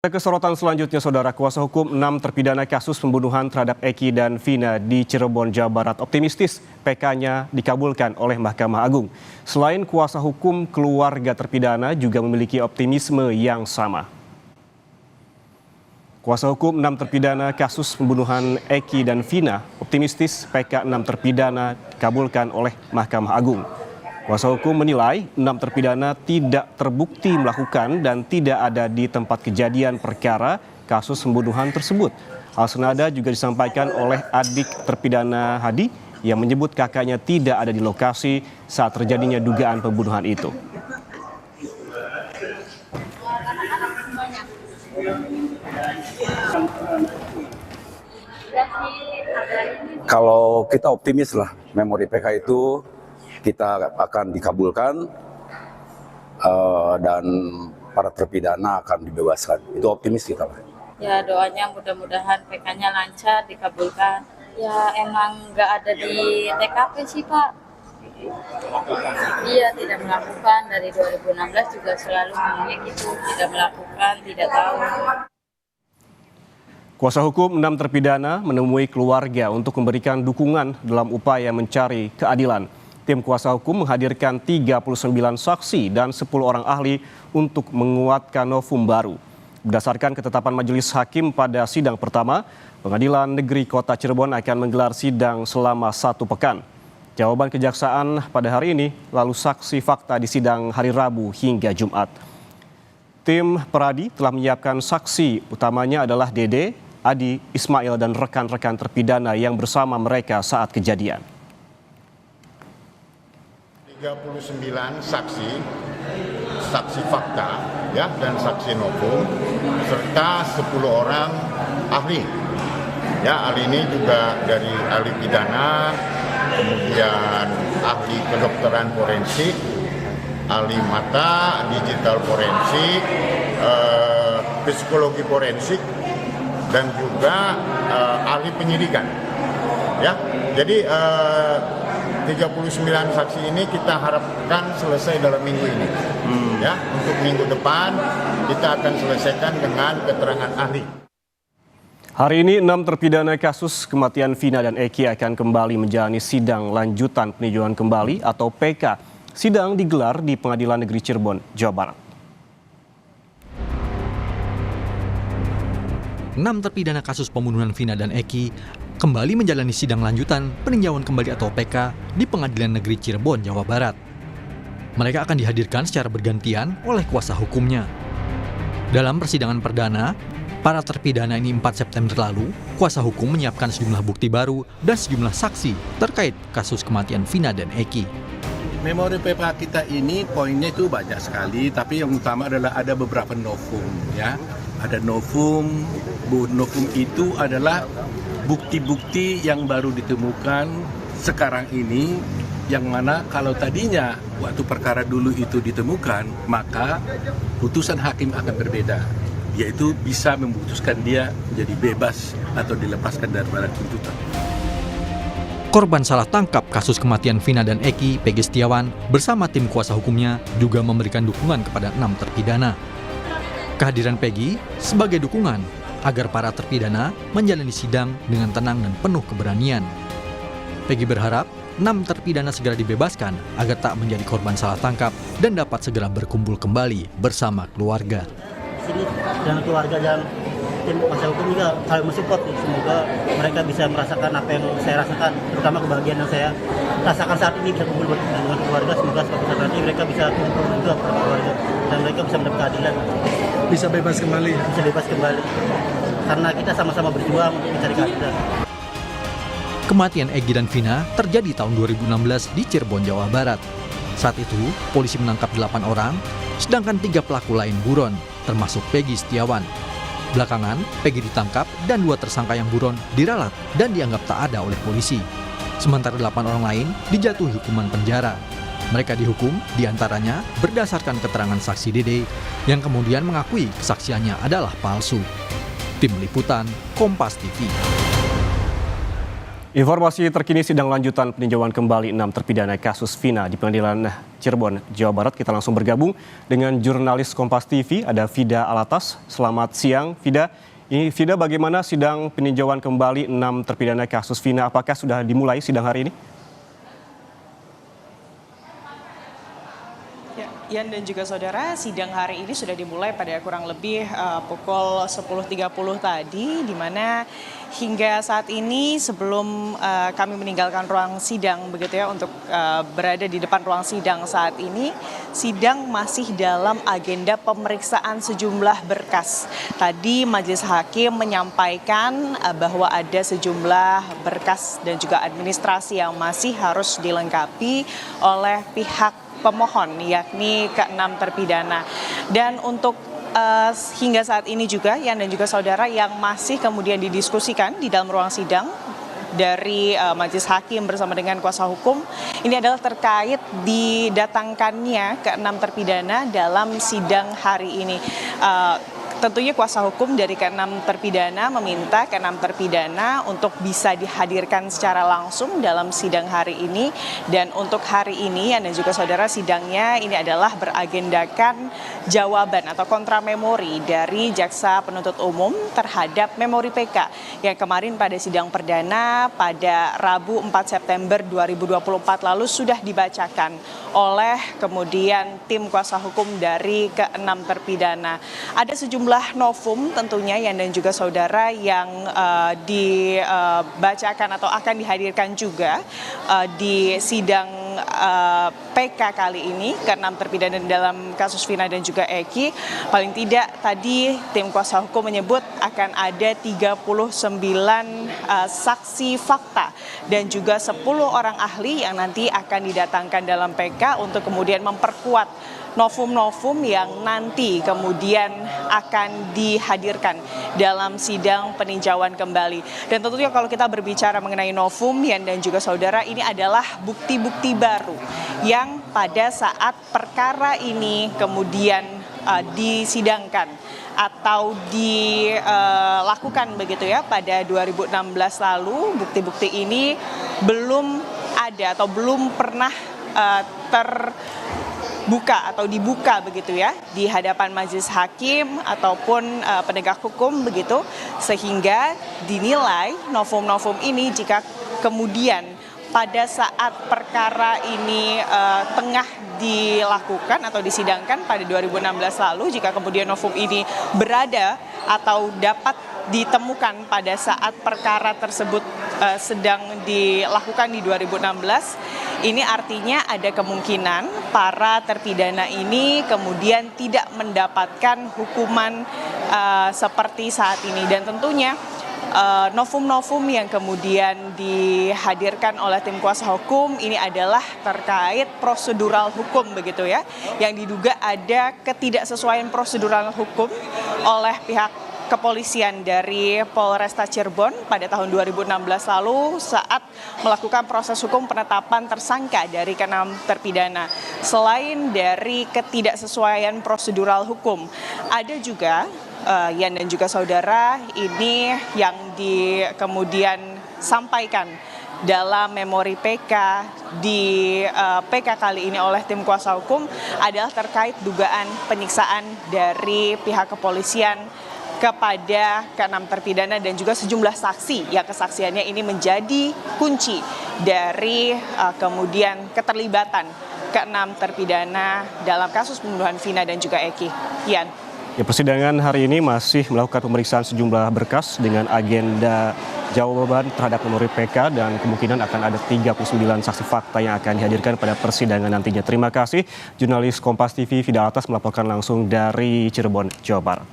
Ke sorotan selanjutnya, Saudara, kuasa hukum 6 terpidana kasus pembunuhan terhadap Eki dan Vina di Cirebon, Jawa Barat optimistis PK-nya dikabulkan oleh Mahkamah Agung. Selain kuasa hukum, keluarga terpidana juga memiliki optimisme yang sama. Kuasa hukum 6 terpidana kasus pembunuhan Eki dan Vina optimistis PK 6 terpidana dikabulkan oleh Mahkamah Agung. Kuasa hukum menilai 6 terpidana tidak terbukti melakukan dan tidak ada di tempat kejadian perkara kasus pembunuhan tersebut. Hal senada juga disampaikan oleh adik terpidana Hadi yang menyebut kakaknya tidak ada di lokasi saat terjadinya dugaan pembunuhan itu. Kalau kita optimis lah, memori PK itu kita akan dikabulkan dan para terpidana akan dibebaskan. Itu optimis kita lah. Ya, doanya mudah-mudahan PK-nya lancar, dikabulkan. Ya emang nggak ada di TKP sih, Pak. Iya, tidak melakukan. Dari 2016 juga selalu ngomongnya gitu, tidak melakukan, tidak tahu. Kuasa hukum 6 terpidana menemui keluarga untuk memberikan dukungan dalam upaya mencari keadilan. Tim kuasa hukum menghadirkan 39 saksi dan 10 orang ahli untuk menguatkan novum baru. Berdasarkan ketetapan majelis hakim pada sidang pertama, Pengadilan Negeri Kota Cirebon akan menggelar sidang selama 1 pekan. Jawaban kejaksaan pada hari ini, lalu saksi fakta di sidang hari Rabu hingga Jumat. Tim Peradi telah menyiapkan saksi, utamanya adalah Dede, Adi, Ismail, dan rekan-rekan terpidana yang bersama mereka saat kejadian. 39 saksi fakta ya, dan saksi novum serta 10 orang ahli. Ya, ahli ini juga dari ahli pidana, kemudian ahli kedokteran forensik, ahli mata, digital forensik, psikologi forensik, dan juga ahli penyidikan. Ya, jadi 39 saksi ini kita harapkan selesai dalam minggu ini. Ya, untuk minggu depan kita akan selesaikan dengan keterangan ahli. Hari ini 6 terpidana kasus kematian Vina dan Eki akan kembali menjalani sidang lanjutan peninjauan kembali atau PK. Sidang digelar di Pengadilan Negeri Cirebon, Jawa Barat. 6 terpidana kasus pembunuhan Vina dan Eki kembali menjalani sidang lanjutan peninjauan kembali atau PK di Pengadilan Negeri Cirebon, Jawa Barat. Mereka akan dihadirkan secara bergantian oleh kuasa hukumnya. Dalam persidangan perdana, para terpidana ini 4 September lalu, kuasa hukum menyiapkan sejumlah bukti baru dan sejumlah saksi terkait kasus kematian Vina dan Eki. Memori PK kita ini poinnya itu banyak sekali, tapi yang utama adalah ada beberapa novum, ya. Ada novum itu adalah bukti-bukti yang baru ditemukan sekarang ini, yang mana kalau tadinya waktu perkara dulu itu ditemukan, maka putusan hakim akan berbeda, yaitu bisa memutuskan dia menjadi bebas atau dilepaskan dari badan tuntutan. Korban salah tangkap kasus kematian Vina dan Eki, Pegi Setiawan, bersama tim kuasa hukumnya juga memberikan dukungan kepada 6 terpidana. Kehadiran Pegi sebagai dukungan agar para terpidana menjalani sidang dengan tenang dan penuh keberanian. Pegi berharap 6 terpidana segera dibebaskan agar tak menjadi korban salah tangkap dan dapat segera berkumpul kembali bersama keluarga. Sini dan keluarga dan tim kuasa hukum juga saling mensupport. Semoga mereka bisa merasakan apa yang saya rasakan, terutama kebahagiaan yang saya rasakan saat ini, bisa kumpul dengan keluarga. Semoga suatu saat nanti mereka bisa kumpul juga bersama keluarga dan mereka bisa mendapat keadilan. Bisa bebas kembali. Bisa bebas kembali. Karena kita sama-sama berjuang untuk mencari keadilan. Kematian Eki dan Vina terjadi tahun 2016 di Cirebon, Jawa Barat. Saat itu, polisi menangkap 8 orang, sedangkan 3 pelaku lain buron, termasuk Pegi Setiawan. Belakangan, Pegi ditangkap dan 2 tersangka yang buron diralat dan dianggap tak ada oleh polisi. Sementara 8 orang lain dijatuhi hukuman penjara. Mereka dihukum diantaranya berdasarkan keterangan saksi Dede yang kemudian mengakui kesaksiannya adalah palsu. Tim Liputan, Kompas TV. Informasi terkini sidang lanjutan peninjauan kembali 6 terpidana kasus Vina di Pengadilan Cirebon, Jawa Barat. Kita langsung bergabung dengan jurnalis Kompas TV, ada Fida Alatas. Selamat siang, Fida. Fida, bagaimana sidang peninjauan kembali 6 terpidana kasus Vina? Apakah sudah dimulai sidang hari ini? Yan dan juga saudara, sidang hari ini sudah dimulai pada kurang lebih pukul 10.30 tadi, di mana hingga saat ini sebelum kami meninggalkan ruang sidang begitu ya untuk berada di depan ruang sidang saat ini, sidang masih dalam agenda pemeriksaan sejumlah berkas. Tadi Majelis Hakim menyampaikan bahwa ada sejumlah berkas dan juga administrasi yang masih harus dilengkapi oleh pihak pemohon, yakni ke-6 terpidana. Dan untuk hingga saat ini juga, Yan dan juga saudara, yang masih kemudian didiskusikan di dalam ruang sidang dari Majelis Hakim bersama dengan kuasa hukum, ini adalah terkait didatangkannya ke-6 terpidana dalam sidang hari ini. Tentunya kuasa hukum dari ke-6 terpidana meminta ke-6 terpidana untuk bisa dihadirkan secara langsung dalam sidang hari ini. Dan untuk hari ini, dan juga saudara, sidangnya ini adalah beragendakan jawaban atau kontra memori dari Jaksa Penuntut Umum terhadap memori PK yang kemarin pada sidang perdana pada Rabu 4 September 2024 lalu sudah dibacakan oleh kemudian tim kuasa hukum dari ke-6 terpidana. Ada sejumlah novum tentunya Yan dan juga saudara yang dibacakan atau akan dihadirkan juga di sidang PK kali ini ke-6 terpidana dalam kasus Vina dan juga Eki. Paling tidak tadi tim kuasa hukum menyebut akan ada 39 saksi fakta dan juga 10 orang ahli yang nanti akan didatangkan dalam PK untuk kemudian memperkuat novum-novum yang nanti kemudian akan dihadirkan dalam sidang peninjauan kembali. Dan tentunya kalau kita berbicara mengenai novum, Yan dan juga saudara, ini adalah bukti-bukti baru yang pada saat perkara ini kemudian disidangkan atau dilakukan begitu ya pada 2016 lalu. Bukti-bukti ini belum ada atau belum pernah terbuka atau dibuka begitu ya di hadapan majelis hakim ataupun penegak hukum begitu, sehingga dinilai novum-novum ini jika kemudian pada saat perkara ini tengah dilakukan atau disidangkan pada 2016 lalu, jika kemudian novum ini berada atau dapat ditemukan pada saat perkara tersebut sedang dilakukan di 2016, ini artinya ada kemungkinan para terpidana ini kemudian tidak mendapatkan hukuman seperti saat ini. Dan tentunya novum-novum yang kemudian dihadirkan oleh tim kuasa hukum ini adalah terkait prosedural hukum begitu ya, yang diduga ada ketidaksesuaian prosedural hukum oleh pihak kepolisian dari Polresta Cirebon pada tahun 2016 lalu saat melakukan proses hukum penetapan tersangka dari ke-6 terpidana. Selain dari ketidaksesuaian prosedural hukum, ada juga Yan dan juga saudara, ini yang kemudian sampaikan dalam memori PK di PK kali ini oleh tim kuasa hukum adalah terkait dugaan penyiksaan dari pihak kepolisian kepada ke-6 terpidana dan juga sejumlah saksi yang kesaksiannya ini menjadi kunci dari kemudian keterlibatan ke-6 terpidana dalam kasus pembunuhan Vina dan juga Eki. Yan. Ya, persidangan hari ini masih melakukan pemeriksaan sejumlah berkas dengan agenda jawaban terhadap memori PK dan kemungkinan akan ada 39 saksi fakta yang akan dihadirkan pada persidangan nantinya. Terima kasih jurnalis Kompas TV Fida Alatas melaporkan langsung dari Cirebon, Jawa Barat.